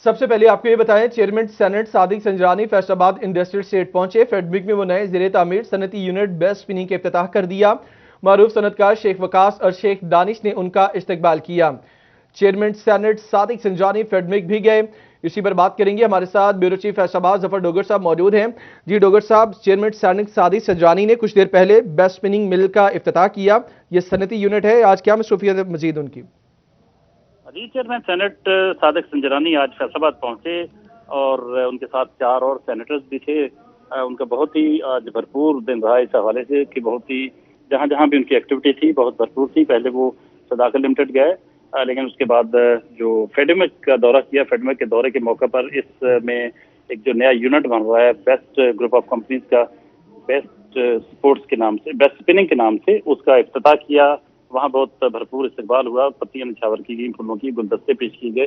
سب سے پہلے آپ کو یہ بتائیں، chairman senate Sadiq Sanjrani فیصلاباد industrial estate پہنچے۔ فیڈمک میں وہ نئے زیر تعمیر صنعتی یونٹ بیس اسپننگ کے افتتاح کر دیا۔ معروف صنعتکار شیخ وقاص اور شیخ دانش نے ان کا استقبال کیا۔ چیئرمین سینٹ صادق سنجرانی فیڈمک بھی گئے، اسی پر بات کریں گے۔ ہمارے ساتھ بیورو چیف فیصلاباد ظفر ڈوگر صاحب موجود ہیں۔ جی ڈوگر صاحب، چیئرمین سینٹ صادق سنجرانی نے کچھ دیر پہلے بیس اسپننگ مل کا افتتاح کیا، یہ صنعتی یونٹ ہے، آج کیا مصروفیت ہے مزید ان کی؟ جی، چیئرمین سینٹ صادق سنجرانی آج فیصل آباد پہنچے اور ان کے ساتھ 4 اور سینیٹرز بھی تھے۔ ان کا بہت ہی آج بھرپور دن رہا اس حوالے سے کہ بہت ہی جہاں جہاں بھی ان کی ایکٹیویٹی تھی بہت بھرپور تھی۔ پہلے وہ صداقت لمیٹڈ گئے، لیکن اس کے بعد جو فیڈمک کا دورہ کیا، فیڈمک کے دورے کے موقع پر اس میں ایک جو نیا یونٹ بن رہا ہے بیسٹ گروپ آف کمپنیز کا، بیسٹ سپورٹس کے نام سے، بیسٹ اسپننگ کے نام سے، اس کا افتتاح کیا۔ وہاں بہت بھرپور استقبال ہوا، پتیاں نچھاور کی گئی، پھولوں کی گلدستے پیش کیے گئے۔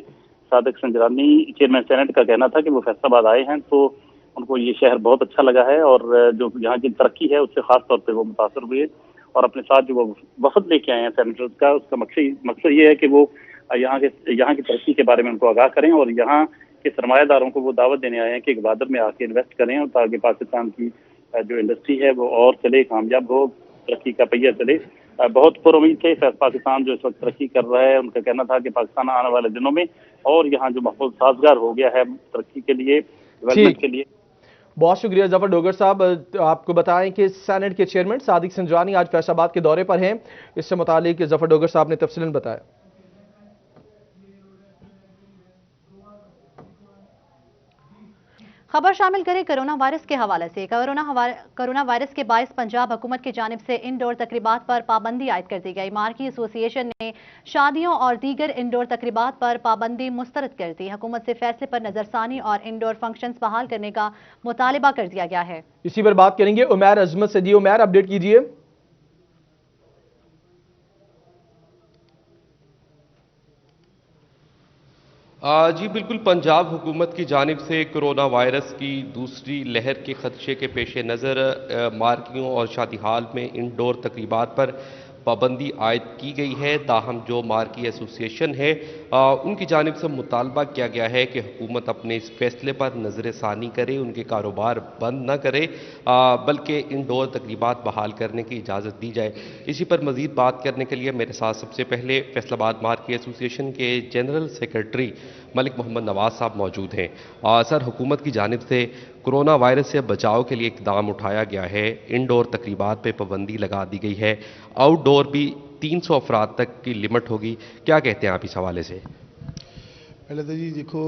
صادق سنجرانی چیئرمین سینٹ کا کہنا تھا کہ وہ فیصل آباد آئے ہیں تو ان کو یہ شہر بہت اچھا لگا ہے اور جو یہاں کی ترقی ہے اس سے خاص طور پہ وہ متاثر ہوئے، اور اپنے ساتھ جو وہ وفد لے کے آئے ہیں سینیٹرز کا، اس کا مقصد یہ ہے کہ وہ یہاں کی ترقی کے بارے میں ان کو آگاہ کریں اور یہاں کے سرمایہ داروں کو وہ دعوت دینے آئے ہیں کہ گوادر میں آ کے انویسٹ کریں، اور تاکہ پاکستان کی جو انڈسٹری ہے وہ اور چلے، کامیاب ہو، ترقی کا پہیہ چلے۔ بہت پر امید تھے پاکستان جو اس وقت ترقی کر رہا ہے، ان کا کہنا تھا کہ پاکستان آنے والے دنوں میں اور یہاں جو ماحول سازگار ہو گیا ہے ترقی کے لیے، ڈیولپمنٹ کے لیے۔ بہت شکریہ ظفر ڈوگر صاحب۔ آپ کو بتائیں کہ سینٹ کے چیئرمین صادق سنجرانی آج فیصل آباد کے دورے پر ہیں، اس سے متعلق ظفر ڈوگر صاحب نے تفصیلاً بتایا۔ خبر شامل کریں کرونا وائرس کے حوالے سے۔ کرونا وائرس کے باعث پنجاب حکومت کی جانب سے انڈور تقریبات پر پابندی عائد کر دی گئی۔ مارکی ایسوسی ایشن نے شادیوں اور دیگر انڈور تقریبات پر پابندی مسترد کر دی۔ حکومت سے فیصلے پر نظر ثانی اور انڈور فنکشنز بحال کرنے کا مطالبہ کر دیا گیا ہے۔ اسی پر بات کریں گے عمیر عظمت سے۔ جی عمیر، اپڈیٹ کیجئے۔ جی بالکل، پنجاب حکومت کی جانب سے کرونا وائرس کی دوسری لہر کے خدشے کے پیش نظر مارکیوں اور شادی ہال میں انڈور تقریبات پر پابندی عائد کی گئی ہے۔ تاہم جو مارکی ایسوسی ایشن ہے ان کی جانب سے مطالبہ کیا گیا ہے کہ حکومت اپنے اس فیصلے پر نظر ثانی کرے، ان کے کاروبار بند نہ کرے بلکہ انڈور تقریبات بحال کرنے کی اجازت دی جائے۔ اسی پر مزید بات کرنے کے لیے میرے ساتھ سب سے پہلے فیصل آباد مارکی ایسوسی ایشن کے جنرل سیکرٹری ملک محمد نواز صاحب موجود ہیں۔ سر، حکومت کی جانب سے کرونا وائرس سے بچاؤ کے لیے اقدام اٹھایا گیا ہے، انڈور تقریبات پہ پابندی لگا دی گئی ہے، آؤٹ ڈور بھی 300 افراد تک کی لمٹ ہوگی، کیا کہتے ہیں آپ اس حوالے سے؟ پہلے تو جی دیکھو،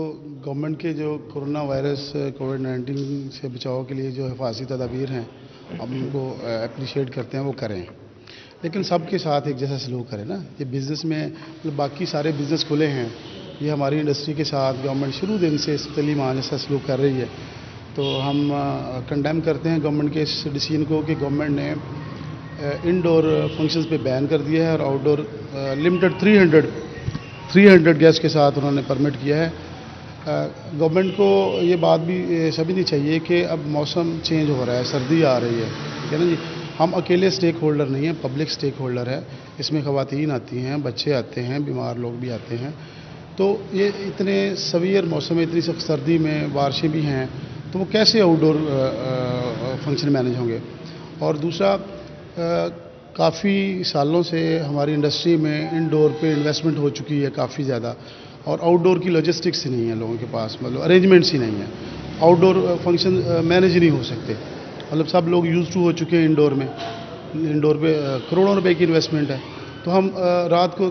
گورنمنٹ کے جو کرونا وائرس کووڈ-19 سے بچاؤ کے لیے جو حفاظتی تدابیر ہیں ہم ان کو اپریشیٹ کرتے ہیں، وہ کریں، لیکن سب کے ساتھ ایک جیسا سلوک کریں نا۔ یہ بزنس میں باقی سارے بزنس کھلے ہیں، یہ ہماری انڈسٹری کے ساتھ گورنمنٹ شروع دن سے اس تعلیمان جیسا سلوک کر رہی ہے، تو ہم کنڈیم کرتے ہیں گورنمنٹ کے اس ڈیسیژن کو کہ گورنمنٹ نے انڈور فنکشنز پہ بین کر دیا ہے اور آؤٹ ڈور لمیٹڈ 300 گیسٹ کے ساتھ انہوں نے پرمٹ کیا ہے۔ گورنمنٹ کو یہ بات بھی سمجھنی چاہیے کہ اب موسم چینج ہو رہا ہے، سردی آ رہی ہے، ٹھیک ہے نا جی۔ ہم اکیلے اسٹیک ہولڈر نہیں ہیں، پبلک اسٹیک ہولڈر ہے، اس میں خواتین آتی ہیں، بچے آتے ہیں، بیمار لوگ بھی آتے ہیں، تو یہ اتنے سویئر موسم میں، اتنی سخت سردی میں بارشیں بھی ہیں، تو وہ کیسے آؤٹ ڈور فنکشن مینیج ہوں گے؟ اور دوسرا، کافی سالوں سے ہماری انڈسٹری میں انڈور پہ انویسٹمنٹ ہو چکی ہے کافی زیادہ، اور آؤٹ ڈور کی لاجسٹکس ہی نہیں ہے لوگوں کے پاس، مطلب ارینجمنٹس ہی نہیں ہیں، آؤٹ ڈور فنکشن مینیج نہیں ہو سکتے، مطلب سب لوگ یوز ٹو ہو چکے ہیں انڈور میں، انڈور پہ کروڑوں روپے کی انویسٹمنٹ ہے۔ تو ہم رات کو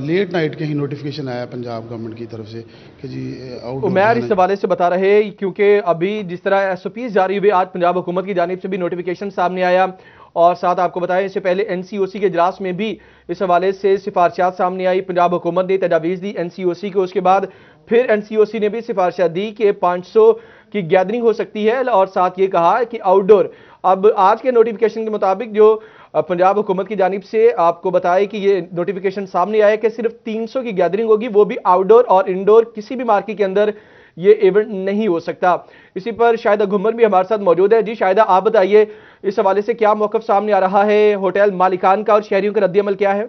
لیٹ نائٹ کہیں نوٹیفیکیشن آیا پنجاب گورنمنٹ کی طرف سے کہ جی آؤٹ ڈور۔ عمیر اس حوالے سے بتا رہے کیونکہ ابھی جس طرح ایس او پیز جاری ہوئے، آج پنجاب حکومت کی جانب سے بھی نوٹیفیکیشن سامنے آیا، اور ساتھ آپ کو بتائیں اس سے پہلے این سی او سی کے اجلاس میں بھی اس حوالے سے سفارشات سامنے آئی، پنجاب حکومت نے تجاویز دی این سی او سی کو، اس کے بعد پھر این سی او سی نے بھی سفارشات دی کہ 500 کی گیدرنگ ہو سکتی ہے، اور ساتھ یہ کہا کہ آؤٹ ڈور اب آج کے نوٹیفیکیشن کے مطابق جو پنجاب حکومت کی جانب سے آپ کو بتائے کہ یہ نوٹیفیکیشن سامنے آیا کہ صرف 300 کی گیدرنگ ہوگی، وہ بھی آؤٹ ڈور، اور انڈور کسی بھی مارکیٹ کے اندر یہ ایونٹ نہیں ہو سکتا۔ اسی پر شاہدہ گھمر بھی ہمارے ساتھ موجود ہے۔ جی شاہدہ، آپ بتائیے اس حوالے سے کیا موقف سامنے آ رہا ہے، ہوٹل مالکان کا اور شہریوں کا رد عمل کیا ہے؟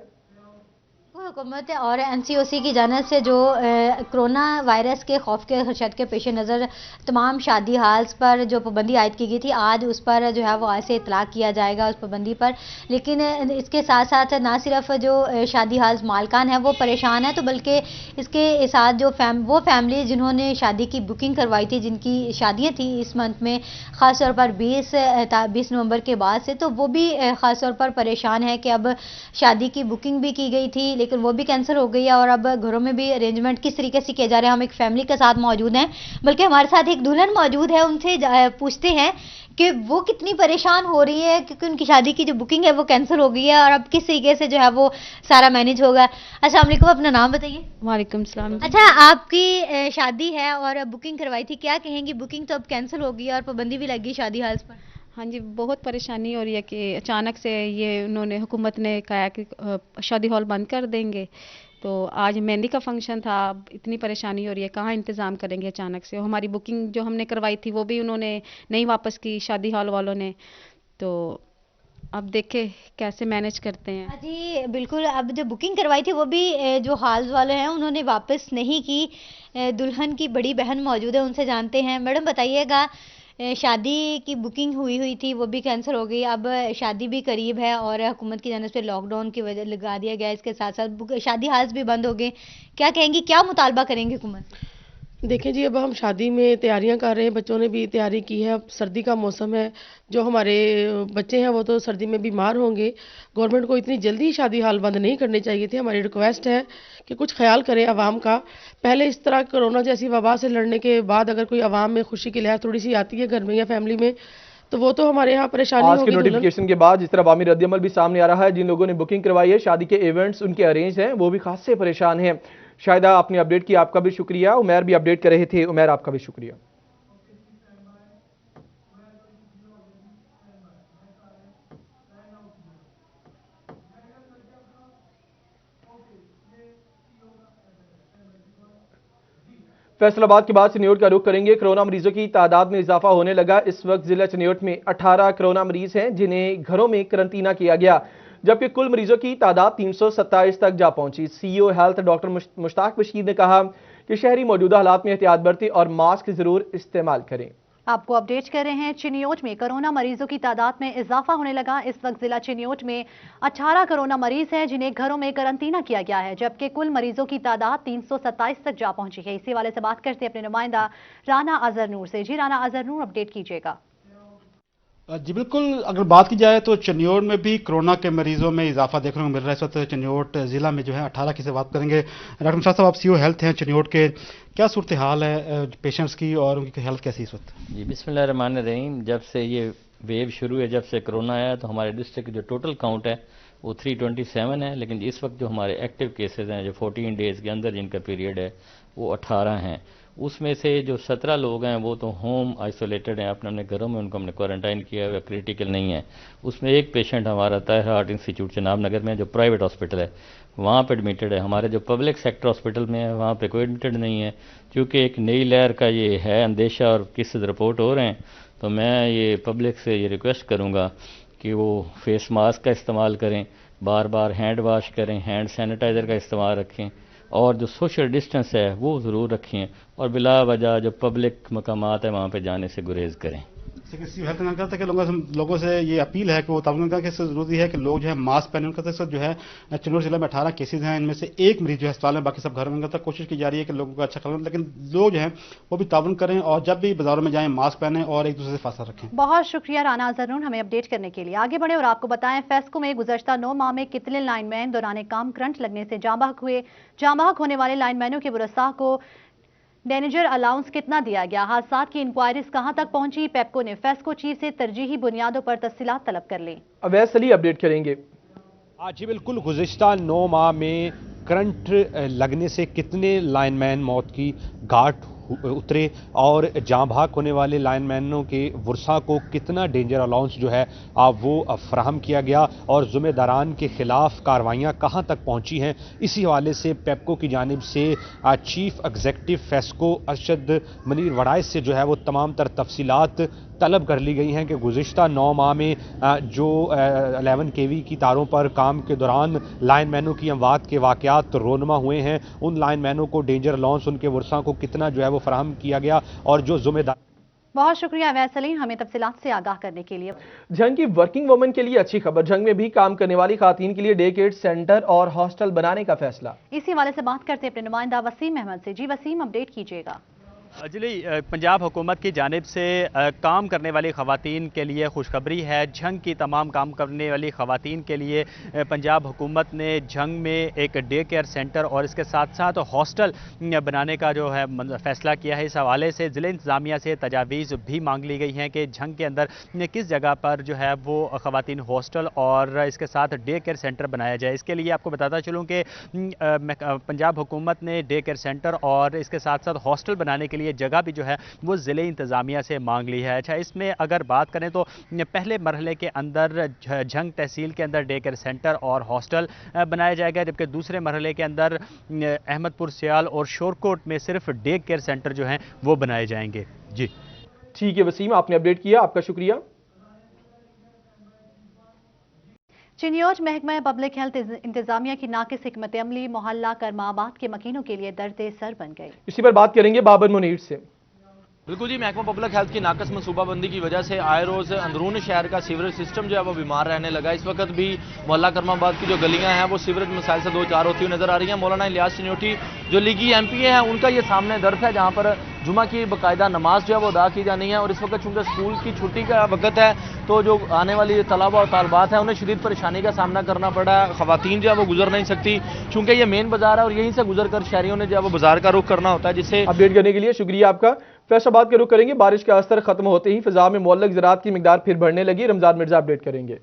हुकूमत और NCOC की जानिब से जो कोरोना वायरस के खौफ के खदशात के पेश नज़र तमाम शादी हाल्स पर जो पाबंदी आयद की गई थी, आज उस पर जो है वो आज से इतलाक़ किया जाएगा उस पाबंदी पर। लेकिन इसके साथ साथ ना सिर्फ जो शादी हाल्स मालकान हैं वो परेशान हैं, तो बल्कि इसके साथ जो वो फैमिली जिन्होंने शादी की बुकिंग करवाई थी, जिनकी शादियाँ थी इस मंथ में ख़ास तौर पर 20 नवंबर के बाद से, तो वो भी ख़ास तौर पर परेशान है कि अब शादी की बुकिंग भी की गई थी लेकिन वो भी कैंसिल हो गई है और अब घरों में भी अरेंजमेंट किस तरीके से किए जा रहे हैं। हम एक फैमिली के साथ मौजूद हैं, बल्कि हमारे साथ एक दुल्हन मौजूद है, उनसे पूछते हैं कि वो कितनी परेशान हो रही है क्योंकि उनकी शादी की जो बुकिंग है वो कैंसिल हो गई है और अब किस तरीके से जो है वो सारा मैनेज होगा। अस्सलाम वालेकुम, अपना नाम बताइए। वालेकुम सलाम। अच्छा, आपकी शादी है और बुकिंग करवाई थी, क्या कहेंगी? बुकिंग तो अब कैंसिल हो गई है और पाबंदी भी लगी शादी हाल्स पर। हाँ जी, बहुत परेशानी हो रही है कि अचानक से ये उन्होंने हुकूमत ने कहा कि शादी हॉल बंद कर देंगे, तो आज मेहंदी का फंक्शन था, अब इतनी परेशानी हो रही है, कहाँ इंतज़ाम करेंगे अचानक से। हमारी बुकिंग जो हमने करवाई थी वो भी उन्होंने नहीं वापस की शादी हॉल वालों ने, तो अब देखे कैसे मैनेज करते हैं। जी बिल्कुल, अब जो बुकिंग करवाई थी वो भी जो हाल्स वाले हैं उन्होंने वापस नहीं की। दुल्हन की बड़ी बहन मौजूद है, उनसे जानते हैं। मैडम बताइएगा, शादी की बुकिंग हुई थी वो भी कैंसिल हो गई, अब शादी भी करीब है और हुकूमत की जानिब से लॉकडाउन की वजह लगा दिया गया, इसके साथ साथ शादी हाल्स भी बंद हो गए, क्या कहेंगी, क्या मुतालबा करेंगे हुकूमत? देखें जी, अब हम शादी में तैयारियां कर रहे हैं, बच्चों ने भी तैयारी की है। अब सर्दी का मौसम है, जो हमारे बच्चे हैं वो तो सर्दी में बीमार होंगे। गवर्नमेंट को इतनी जल्दी शादी हाल बंद नहीं करने चाहिए थे। हमारी रिक्वेस्ट है कि कुछ ख्याल करें आवाम का। पहले इस तरह कोरोना जैसी वबा से लड़ने के बाद अगर कोई आवाम में खुशी की लहर थोड़ी सी आती है घर में या फैमिली में, तो वो तो हमारे यहाँ परेशानी आज होगी। के नोटिफिकेशन के बाद जिस तरह अवामी रद्दअमल भी सामने आ रहा है, जिन लोगों ने बुकिंग करवाई है, शादी के इवेंट्स उनके अरेंज हैं, वो भी खास से परेशान हैं। शायदा आपने अपडेट की, आपका भी शुक्रिया। उमैर भी अपडेट कर रहे थे, उमैर आपका भी शुक्रिया। फैसलाबाद के बाद चिन्योट का रुख करेंगे। कोरोना मरीजों की तादाद में इजाफा होने लगा। इस वक्त जिला चिन्योट में 18 कोरोना मरीज हैं जिन्हें घरों में करंटीना किया गया, जबकि कुल मरीजों की तादाद 327 तक जा पहुंची। CEO health doctor Mushtaq Bashir ने कहा कि शहरी मौजूदा हालात में एहतियात बरतें और मास्क जरूर इस्तेमाल करें। आपको अपडेट कर रहे हैं। चिन्योट में कोरोना मरीजों की तादाद में इजाफा होने लगा। इस वक्त जिला चिन्योट में 18 कोरोना मरीज हैं जिन्हें घरों में करंटीना किया गया है, जबकि कुल मरीजों की तादाद 327 तक जा पहुंची है। इसी वाले से बात करते हैं अपने नुमाइंदा राना अजहर नूर से। जी राना अजहर नूर, अपडेट कीजिएगा। जी बिल्कुल, अगर बात की जाए तो चिन्योट में भी कोरोना के मरीजों में इजाफा देखने को मिल रहा है। इस वक्त चिन्योट जिला में जो है 18 की से बात करेंगे। डॉक्टर मुश्ताक साहब, आप CEO हेल्थ हैं चिन्योट के, क्या सूरत हाल है पेशेंट्स की और उनकी हेल्थ कैसी इस वक्त? जी बिस्मिल्लाहिर्रहमानिर्रहीम। जब से ये वेव शुरू है, जब से कोरोना आया, तो हमारे डिस्ट्रिक्ट की जो टोटल काउंट है वो 327 है, लेकिन इस वक्त जो हमारे एक्टिव केसेस हैं, जो 14 डेज़ के अंदर जिनका पीरियड है, वो 18 हैं। उसमें से जो 17 लोग हैं वो तो होम आइसोलेटेड हैं, अपने घरों में उनको हमने क्वारंटाइन किया है, क्रिटिकल नहीं है। उसमें एक पेशेंट हमारा ताहिर हार्ट इंस्टीट्यूट चनाब नगर में जो प्राइवेट हॉस्पिटल है वहाँ पर एडमिटेड है। हमारे जो पब्लिक सेक्टर हॉस्पिटल में है वहाँ पे कोई एडमिटेड नहीं है। क्योंकि एक नई लहर का ये है अंदेशा और केसेस रिपोर्ट हो रहे हैं, तो मैं ये पब्लिक से ये रिक्वेस्ट करूँगा कि वो फेस मास्क का इस्तेमाल करें, बार बार हैंड वॉश करें, हैंड सैनिटाइज़र का इस्तेमाल रखें और जो सोशल डिस्टेंस है वो ज़रूर रखें और बिला वजह जो पब्लिक मकामात है वहाँ पे जाने से गुरेज करें। CEO हेल्थ ने कहा था कि लोगों से ये अपील है कि वो ताउन का ज़रूरी है कि लोग जो है मास्क पहने। उनका तो जो है चिन्नौर जिला में 18 केसेज हैं, इनमें से एक मरीज जो है अस्पताल में, बाकी सब घरों में। तक कोशिश की जा रही है कि लोगों को अच्छा करें, लेकिन लोग जो हैं वो भी ताउन करें और जब भी बाजारों में जाएं मास्क पहनें और एक दूसरे से फासला रखें। बहुत शुक्रिया राना अजहर हमें अपडेट करने के लिए। आगे बढ़े और आपको बताएं, फेस्को में गुज़श्ता 9 माह में कितने लाइनमैन दौरान काम करंट लगने से जाँ बहक हुए। जाँ बहक होने वाले लाइनमैनों के वरसा को डेनेजर अलाउंस कितना दिया गया, हादसा की इंक्वायरीज कहां तक पहुंची। पेप्को ने फेस्को चीफ से तरजीही बुनियादों पर तफसीलात तलब कर ली। अवैस अली अपडेट करेंगे। आज बिल्कुल गुज़िश्ता 9 माह में करंट लगने से कितने लाइनमैन मौत की घाट उतरे और जाँ भाग होने वाले लाइनमैनों के वर्सा को कितना डेंजर अलाउंस जो है वो फराहम किया गया और ज़िम्मेदारान के खिलाफ कार्रवाइयाँ कहाँ तक पहुँची हैं। इसी हवाले से पेप्को की जानिब से चीफ एग्जीक्यूटिव फेस्को अरशद मनीर वड़ाइस से जो है वो तमाम तर तफसीलात तलब कर ली गई हैं कि गुज़िश्ता 9 माह में जो 11 kV की तारों पर काम के दौरान लाइनमैनों की अमवात के वाक़यात रोनमा हुए हैं, उन लाइनमैनों को डेंजर अलाउंस उनके वर्सा को कितना जो है वो फराहम किया गया और जो ज़िम्मेदार। बहुत शुक्रिया अवैस सलीम हमें तफसीलात से आगाह करने के लिए। झंग की वर्किंग वुमेन के लिए अच्छी खबर, झंग में भी काम करने वाली खातीन के लिए डे केयर सेंटर और हॉस्टल बनाने का फैसला। इसी हवाले से बात करते हैं अपने नुमाइंदा वसीम अहमद से। जी वसीम, अपडेट कीजिएगा। जी, पंजाब हुकूमत की जानिब से काम करने वाली ख़वातीन के लिए खुशखबरी है। झंग की तमाम काम करने वाली ख़वातीन के लिए पंजाब हुकूमत ने झंग में एक डे केयर सेंटर और इसके साथ साथ हॉस्टल बनाने का जो है फ़ैसला किया है। इस हवाले से ज़िला इंतज़ामिया से तजावीज़ भी मांग ली गई हैं कि झंग के अंदर किस जगह पर जो है वो ख़वातीन हॉस्टल और इसके साथ डे केयर सेंटर बनाया जाए। इसके लिए आपको बताता चलूँ कि पंजाब हुकूमत ने डे केयर सेंटर और इसके साथ साथ हॉस्टल बनाने के लिए जगह भी जो है वो ज़िले इंतज़ामिया से मांग ली है। अच्छा, इसमें अगर बात करें तो पहले मरहले के अंदर झंग तहसील के अंदर डे केयर सेंटर और हॉस्टल बनाया जाएगा, जबकि दूसरे मरहले के अंदर अहमदपुर सियाल और शोरकोट में सिर्फ डे केयर सेंटर जो हैं वो बनाए जाएंगे। जी ठीक है वसीम, आपने अपडेट किया, आपका शुक्रिया। चिन्योट महकमा पब्लिक हेल्थ इंतजामिया की नाकिस हिकमत अमली मोहल्ला करमाबाद के मकीनों के लिए दर्द सर बन गई। इसी पर बात करेंगे बाबर मुनीर से। बिल्कुल जी, महकमा पब्लिक हेल्थ की नाकस मनसूबाबंदी की वजह से आए रोज़ अंदरून शहर का सीवरेज सिस्टम जो है वो बीमार रहने लगा। इस वक्त भी मोहल्ला करमाबाद की जो गलियां हैं वो सीवरेज मसाइल से दो चार होती हुई नजर आ रही हैं। मौलाना इलियास चिन्योटी जो लीगी MP हैं उनका ये सामने दर्द है, जहाँ पर जुमा की बाकायदा नमाज जो है वो अदा की जानी है और इस वक्त चूँकि स्कूल की छुट्टी का वक्त है तो जो आने वाली तलबा और तालबात हैं उन्हें शदीद परेशानी का सामना करना पड़ा है। ख़वातीन जो है वो गुजर नहीं सकती चूँकि ये मेन बाजार है और यहीं से गुजर कर शहरियों ने जो है वो बाजार का रुख करना होता है। जिससे अपडेट करने के लिए शुक्रिया आपका। फैसलाबाद के रुख करेंगे। बारिश का असर खत्म होते ही फिजा में मुअल्लक ज़राअत की मिकदार फिर बढ़ने लगी। रमजान मिर्जा अपडेट करेंगे।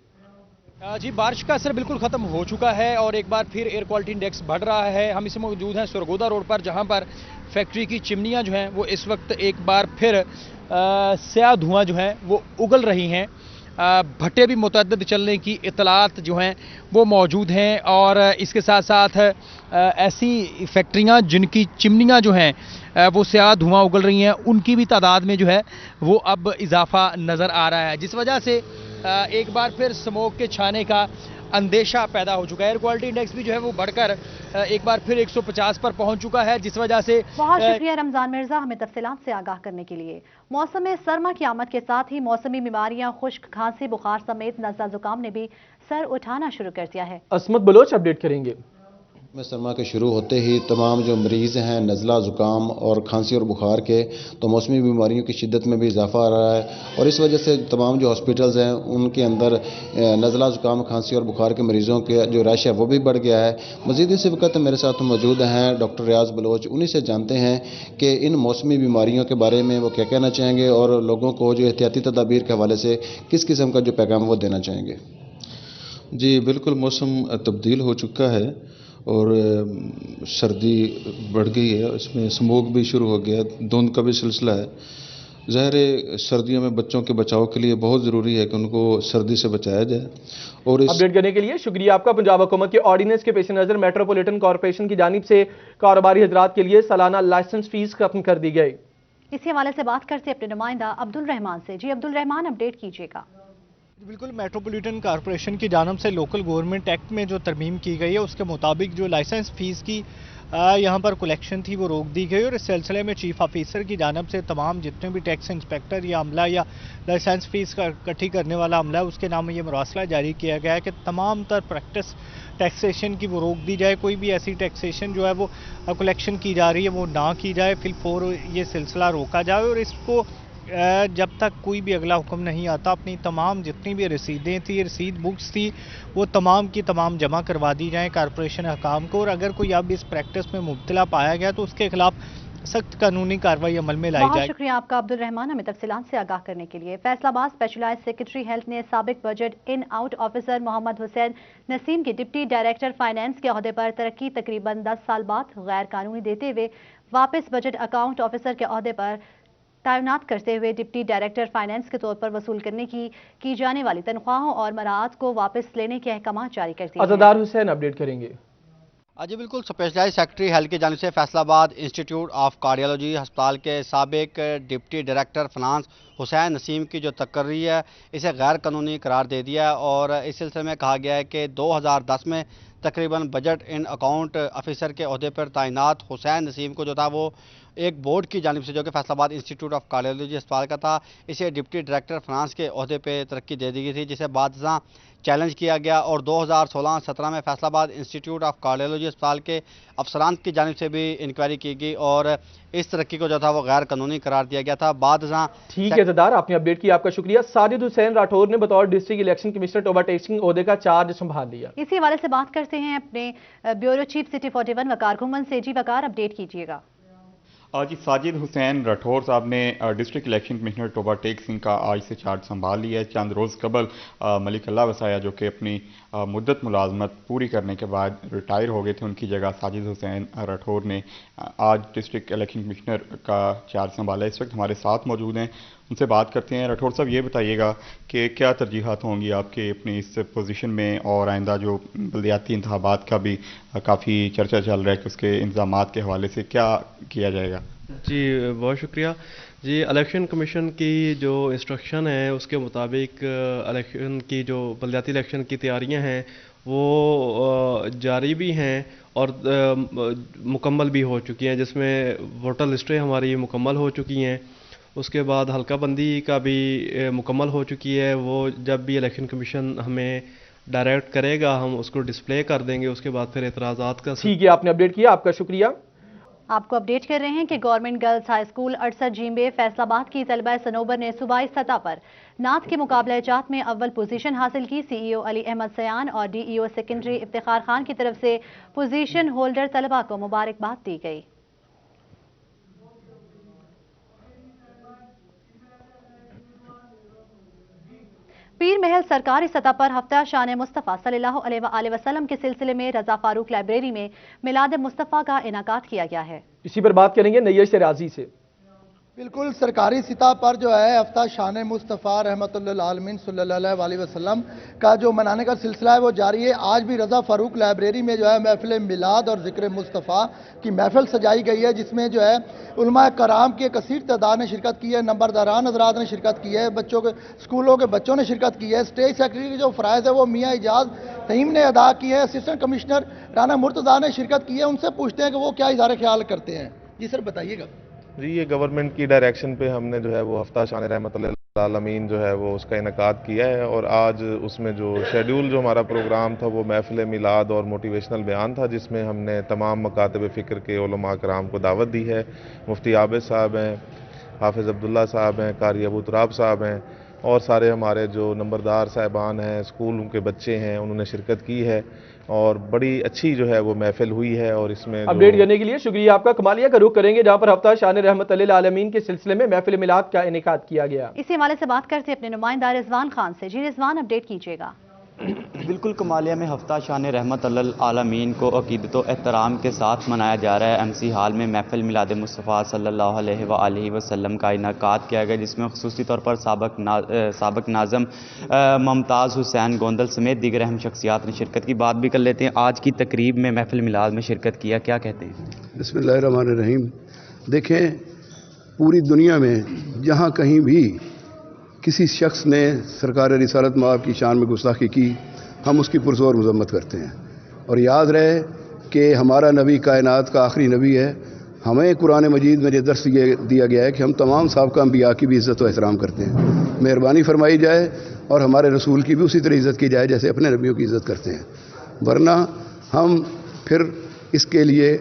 जी, बारिश का असर बिल्कुल ख़त्म हो चुका है और एक बार फिर एयर क्वालिटी इंडेक्स बढ़ रहा है। हम इसे मौजूद हैं सरगोदा रोड पर, जहां पर फैक्ट्री की चिमनियां जो हैं वो इस वक्त एक बार फिर स्याह धुआं जो है वो उगल रही हैं। भट्टे भी मुतअद्दिद चलने की इतलात जो हैं वो मौजूद हैं और इसके साथ साथ ऐसी फैक्ट्रियां जिनकी चिमनियां जो हैं वो स्याह धुआं उगल रही हैं, उनकी भी तादाद में जो है वो अब इजाफा नज़र आ रहा है, जिस वजह से एक बार फिर स्मोक के छाने का अंदेशा पैदा हो चुका है। एयर क्वालिटी इंडेक्स भी जो है वो बढ़कर एक बार फिर 150 पर पहुंच चुका है, जिस वजह से बहुत शुक्रिया रमजान मिर्जा हमें तफसीलात से आगाह करने के लिए। मौसम सरमा की आमद के साथ ही मौसमी बीमारियां खुश्क, खांसी, बुखार समेत नज़ला जुकाम ने भी सर उठाना शुरू कर दिया है। असमत बलोच अपडेट करेंगे। में सरमा के शुरू होते ही तमाम जो मरीज़ हैं नज़ला ज़ुकाम और खांसी और बुखार के, तो मौसमी बीमारियों की शिद्दत में भी इजाफा आ रहा है और इस वजह से तमाम जो हॉस्पिटल्स हैं उनके अंदर नज़ला ज़ुकाम, खांसी और बुखार के मरीज़ों के जो रश है वो भी बढ़ गया है। मज़ीद इस वक्त मेरे साथ मौजूद हैं डॉक्टर रियाज बलोच। उन्हीं से जानते हैं कि इन मौसमी बीमारियों के बारे में वो क्या कहना चाहेंगे और लोगों को जो एहतियाती तदाबीर के हवाले से किस किस्म का जो पैगाम वो देना चाहेंगे। जी बिल्कुल, मौसम तब्दील हो चुका है और सर्दी बढ़ गई है, इसमें स्मोक भी शुरू हो गया, धुंध का भी सिलसिला है। ज़ाहिर है सर्दियों में बच्चों के बचाव के लिए बहुत ज़रूरी है कि उनको सर्दी से बचाया जाए। और इस अपडेट करने के लिए शुक्रिया आपका। पंजाब हुकूमत के ऑर्डिनेंस के पेश नज़र मेट्रोपॉलिटन कॉर्पोरेशन की जानिब से कारोबारी हजरात के लिए सालाना लाइसेंस फीस खत्म कर दी गई। इसी हवाले से बात करते अपने नुमाइंदा अब्दुल रहमान से। जी अब्दुल रहमान, अपडेट कीजिएगा। बिल्कुल, मेट्रोपॉलिटन कॉर्पोरेशन की जानब से लोकल गवर्नमेंट एक्ट में जो तरमीम की गई है उसके मुताबिक जो लाइसेंस फ़ीस की यहाँ पर कलेक्शन थी वो रोक दी गई और इस सिलसिले में चीफ ऑफिसर की जानब से तमाम जितने भी टैक्स इंस्पेक्टर या अमला या लाइसेंस फ़ीस इकट्ठी करने वाला अमला है उसके नाम ये मरासला जारी किया गया है कि तमाम तर प्रैक्टिस टैक्सेशन की वो रोक दी जाए। कोई भी ऐसी टैक्सेशन जो है वो कलेक्शन की जा रही है वो ना की जाए, फिलफौर ये सिलसिला रोका जाए और इसको जब तक कोई भी अगला हुक्म नहीं आता अपनी तमाम जितनी भी रसीदें थी, रसीद बुक्स थी, वो तमाम की तमाम जमा करवा दी जाएं कॉर्पोरेशन हकाम को और अगर कोई अब इस प्रैक्टिस में मुब्तला पाया गया तो उसके खिलाफ सख्त कानूनी कार्रवाई अमल में लाई जाए। शुक्रिया आपका अब्दुल रहमान हमें तफसीलात से आगाह करने के लिए। फैसलाबाद स्पेशलाइज्ड सेक्रेटरी हेल्थ ने साबिक budget in out officer Mohammad Hussain Naseem की डिप्टी डायरेक्टर फाइनेंस के अहदे पर तरक्की तकरीबन 10 साल बाद गैर कानूनी देते हुए वापस बजट अकाउंट ऑफिसर के ओहदे पर तैनात करते हुए डिप्टी डायरेक्टर फाइनेंस के तौर पर वसूल करने की जाने वाली तनख्वाहों और मराहत को वापस लेने के अहकाम जारी कर दिए हैं। अज़ादार हुसैन अपडेट करेंगे। जी बिल्कुल, स्पेशलाइज सेक्रेटरी हेल्थ की जानिब से फैसलाबाद इंस्टीट्यूट ऑफ कार्डियोलॉजी अस्पताल के साबिक deputy director finance Hussain Naseem की जो तकर्री है इसे गैर कानूनी करार दे दिया है और इस सिलसिले में कहा गया है कि 2010 में तकरीबन बजट इन अकाउंट ऑफिसर के ओहदे पर तैनात हुसैन नसीम को जो था वो एक बोर्ड की जानिब से जो कि फैसलाबाद इंस्टीट्यूट ऑफ कार्डियोलॉजी अस्पताल का था, इसे डिप्टी डायरेक्टर फाइनेंस के ओहदे पे तरक्की दे दी गई थी, जिसे बादशाह चैलेंज किया गया और 2016-17 में फैसलाबाद इंस्टीट्यूट ऑफ कार्डियोलॉजी अस्पताल के अफसरान की जानिब से भी इंक्वायरी की गई और इस तरक्की को जो था वो गैर कानूनी करार दिया गया था। बादशाह ठीक है अज़ादार, आपने अपडेट किया, आपका शुक्रिया। साजिद हुसैन राठौर ने बतौर डिस्ट्रिक्ट इलेक्शन कमिश्नर टोबा टेक्सिंग ओहदे का चार्ज संभाल लिया। इसी हवाले से बात करते हैं अपने ब्यूरो चीफ सिटी 41 वकार घुमन से। जी वकार, अपडेट कीजिएगा। जी, साजिद हुसैन राठौर साहब ने district election commissioner Toba Tek Singh का आज से चार्ज संभाल लिया है। चंद रोज़ कबल मलिक अल्लाह वसाया जो कि अपनी मुद्दत मुलाजमत पूरी करने के बाद रिटायर हो गए थे, उनकी जगह साजिद हुसैन राठौर ने आज डिस्ट्रिक्ट इलेक्शन कमिश्नर का चार्ज संभाला। इस वक्त हमारे साथ मौजूद हैं, उनसे बात करते हैं। राठौर साहब, ये बताइएगा कि क्या तरजीहात होंगी आपके अपनी इस पोजीशन में और आइंदा जो बलदियाती इंतखाबात का भी काफ़ी चर्चा चल रहा है कि उसके इंतजामात के हवाले से क्या किया जाएगा? जी बहुत शुक्रिया। जी, इलेक्शन कमीशन की जो इंस्ट्रक्शन है उसके मुताबिक इलेक्शन की जो बलदियाती इलेक्शन की तैयारियां हैं वो जारी भी हैं और मुकम्मल भी हो चुकी हैं, जिसमें वोटर लिस्टें हमारी मुकम्मल हो चुकी हैं। उसके बाद हल्का बंदी का भी मुकम्मल हो चुकी है। वो जब भी इलेक्शन कमीशन हमें डायरेक्ट करेगा हम उसको डिस्प्ले कर देंगे, उसके बाद फिर एतराज़ात का। ठीक है, आपने अपडेट किया, आपका शुक्रिया। आपको अपडेट कर रहे हैं कि गवर्नमेंट गर्ल्स हाई स्कूल 68 जींबे फैसलाबाद की तलबा सनोबर ने सूबाई सतह पर नात के मुकाबला जात में अव्वल पोजीशन हासिल की। सीईओ अली अहमद सयान और डीईओ सेकेंडरी इफ्तिखार खान की तरफ से पोजीशन होल्डर तलबा को मुबारकबाद दी गई। पीर महल सरकारी सतह पर हफ्ता शान मुस्तफ़ा सल्लल्लाहु अलैहि वसल्लम के सिलसिले में रजा फारूक लाइब्रेरी में मिलाद मुस्तफ़ा का इनाकात किया गया है। इसी पर बात करेंगे नैयर शराजी से। बिल्कुल, सरकारी सतह पर जो है हफ्ता शान मुस्तफ़ा रहमतुल्लिल आलमीन सल्लल्लाहु अलैहि वसल्लम का जो मनाने का सिलसिला है वो जारी है। आज भी रजा फारूक लाइब्रेरी में जो है महफिल मिलाद और ज़िक्र मुस्तफ़ा की महफिल सजाई गई है, जिसमें जो है उलमा कराम की कसीर तादाद ने शिरकत की है, नंबरदारान हज़रात ने शिरकत की है, बच्चों के स्कूलों के बच्चों ने शिरकत की है। स्टेज सेक्रेटरी की जो फ़राइज़ है वो मियाँ इजाज़ तहीम ने अदा की है। असिस्टेंट कमिश्नर राना मुर्तज़ा ने शिरकत की है। उनसे पूछते हैं कि वो क्या इज़हार ख्याल करते हैं। जी सर, बताइएगा। जी, ये गवर्नमेंट की डायरेक्शन पे हमने जो है वो हफ्ता शान रहमतुल्लिल आलमीन जो है वो उसका इनकाद किया है और आज उसमें जो शेड्यूल जो हमारा प्रोग्राम था वो महफिल मिलाद और मोटिवेशनल बयान था, जिसमें हमने तमाम मकातब फ़िक्र के उलमा कराम को दावत दी है। मुफ्ती आबिद साहब हैं, हाफिज़ अब्दुल्ला साहब हैं, कारी अबू तुराब साहब हैं और सारे हमारे जो नंबरदार साहिबान हैं, स्कूल के बच्चे हैं, उन्होंने शिरकत की है और बड़ी अच्छी जो है वो महफिल हुई है। और इसमें अपडेट करने के लिए शुक्रिया आपका। कमालिया का रुख करेंगे जहां पर हफ्ता शान रहमतुल्लिल आलमीन के सिलसिले में महफिल मिलाद का इनेकाद किया गया। इसी हवाले से बात करते हैं अपने नुमाइंदा रिजवान खान से। जी रिजवान, अपडेट कीजिएगा। बिल्कुल, कमालिया में हफ्ता शान रहमतुल्लिल आलमीन को अकीदत व एहतराम के साथ मनाया जा रहा है। एमसी हॉल में महफिल मिलाद मुस्तफ़ा सल्लल्लाहु अलैहि वसल्लम का इनाकाद किया गया, जिसमें ख़ुसूसी तौर पर साबिक नाज़म मुमताज़ हुसैन गोंदल समेत दीगर अहम शख्सियात ने शिरकत की। बात भी कर लेते हैं, आज की तकरीब में महफिल मिलाद में शिरकत किया, क्या कहते हैं? बिस्मिल्लाहिर्रहमानिर्रहीम। देखें, पूरी दुनिया में जहाँ कहीं भी किसी शख्स ने सरकार रिसालत माब की शान में गुस्ताखी की, हम उसकी पुरज़ोर मज़म्मत करते हैं। और याद रहे कि हमारा नबी कायनात का आखिरी नबी है। हमें कुरान मजीद में ये दर्स दिया गया है कि हम तमाम साबिक़ा अंबिया की भी इज़्ज़त व एहतराम करते हैं। मेहरबानी फरमाई जाए और हमारे रसूल की भी उसी तरह इज़्ज़त की जाए जैसे अपने नबियों की इज़्ज़त करते हैं, वरना हम फिर इसके लिए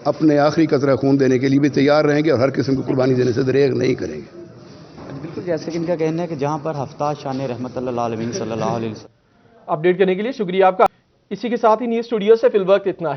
अपने आखिरी कतरा खून देने के लिए भी तैयार रहेंगे और हर किस्म की कुर्बानी देने से दरेग नहीं करेंगे। बिल्कुल, जैसे कि इनका कहना है कि जहाँ पर हफ्ता शान रहमतुल्लिल आलमीन सल्लल्लाहु अलैहि वसल्लम। अपडेट करने के लिए शुक्रिया आपका। इसी के साथ ही न्यूज़ स्टूडियो से फिल वक्त इतना ही।